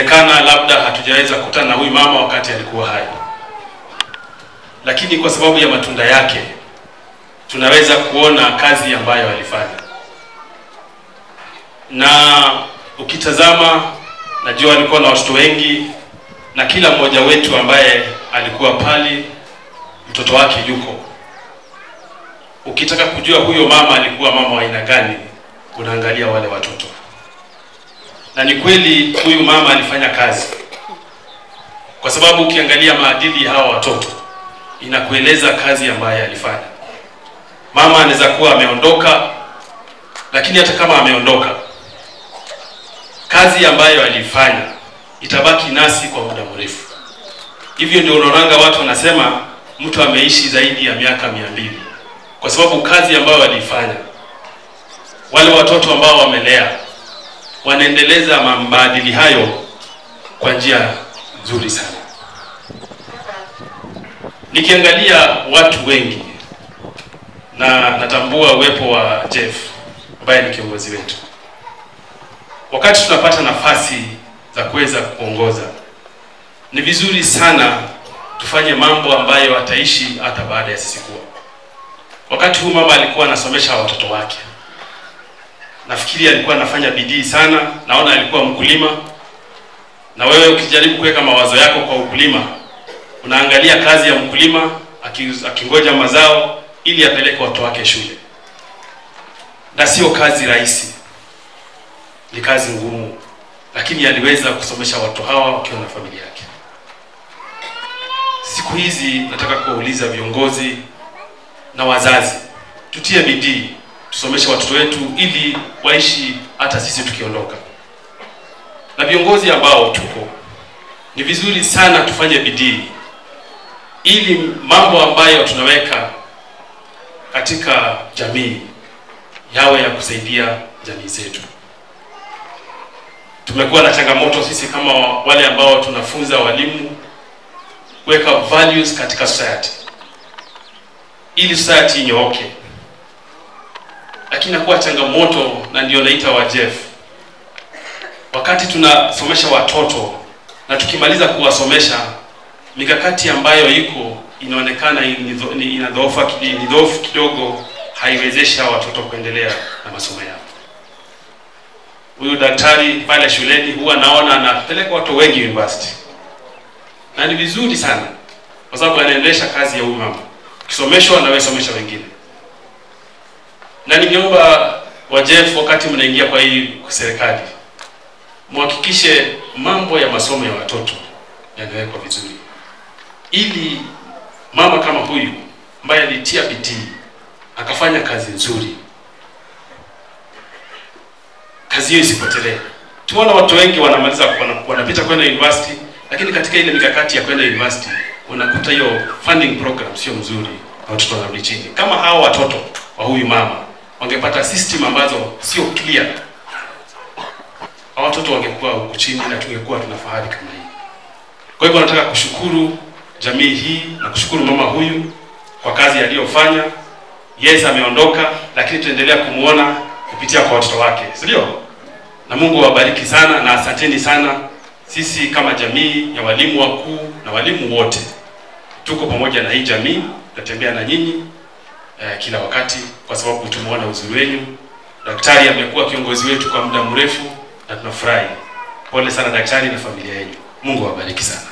Inawezekana labda hatujaweza kukutana na huyu mama wakati alikuwa hai, lakini kwa sababu ya matunda yake tunaweza kuona kazi ambayo alifanya. Na ukitazama, najua alikuwa na watoto wengi, na kila mmoja wetu ambaye alikuwa pale mtoto wake yuko. Ukitaka kujua huyo mama alikuwa mama wa aina gani, unaangalia wale watoto. Na ni kweli huyu mama alifanya kazi, kwa sababu ukiangalia maadili ya hawa watoto inakueleza kazi ambayo alifanya. Mama anaweza kuwa ameondoka, lakini hata kama ameondoka, kazi ambayo alifanya itabaki nasi kwa muda mrefu. Hivyo ndio unaonanga watu wanasema mtu ameishi zaidi ya miaka 200, kwa sababu kazi ambayo alifanya. Wale watoto ambao wamelea wanaendeleza maadili hayo kwa njia nzuri sana. Nikiangalia watu wengi, na natambua uwepo wa Jeff ambaye ni kiongozi wetu. Wakati tunapata nafasi za kuweza kuongoza, ni vizuri sana tufanye mambo ambayo ataishi hata baada ya sisi kuwa. Wakati huu mama alikuwa anasomesha watoto wake, nafikiri alikuwa anafanya bidii sana. Naona alikuwa mkulima, na wewe ukijaribu kuweka mawazo yako kwa ukulima, unaangalia kazi ya mkulima akingoja mazao ili apeleke watoto wake shule. Na sio kazi rahisi, ni kazi ngumu, lakini aliweza kusomesha watoto hawa wakiwa na familia yake. Siku hizi nataka kuuliza viongozi na wazazi, tutie bidii tusomeshe watoto wetu ili waishi hata sisi tukiondoka. Na viongozi ambao tuko, ni vizuri sana tufanye bidii ili mambo ambayo tunaweka katika jamii yawe ya kusaidia jamii zetu. Tumekuwa na changamoto sisi kama wale ambao tunafunza walimu kuweka values katika society ili society inyooke. Lakini inakuwa changamoto, na ndio naita wa Jeff. Wakati tunasomesha watoto na tukimaliza kuwasomesha, mikakati ambayo iko inaonekana inadhoofu kidogo, haiwezesha watoto kuendelea na masomo yao. Huyu daktari pale shuleni huwa naona anapeleka watu wengi university. Na ni vizuri sana, kwa sababu anaendesha kazi ya huyu mama. Kisomeshwa na wewe somesha wengine. Na ningeomba wa Jeff, wakati mnaingia kwa hii serikali, muhakikishe mambo ya masomo ya watoto yanawekwa vizuri, ili mama kama huyu ambaye alitia bidii akafanya kazi nzuri, kazi hiyo isipotelee. Tuona watu wengi wanamaliza wanapita kwenda university, lakini katika ile mikakati ya kwenda university unakuta hiyo funding program sio mzuri, na watoto wanarudi chini. Kama hao watoto wa huyu mama wangepata system ambazo sio clear, hao watoto wangekuwa huko chini na tungekuwa tunafahari kama hii. Kwa hivyo nataka kushukuru jamii hii na kushukuru mama huyu kwa kazi aliyofanya. Yes, ameondoka, lakini tuendelea kumuona kupitia kwa watoto wake, sio? Na Mungu awabariki sana, na asanteni sana. Sisi kama jamii ya walimu wakuu na walimu wote tuko pamoja na hii jamii, tutatembea na nyinyi kila wakati, kwa sababu tumeona uzuri wenu. Daktari amekuwa kiongozi wetu kwa muda mrefu na tunafurahi. Pole sana daktari na familia yenu. Mungu awabariki sana.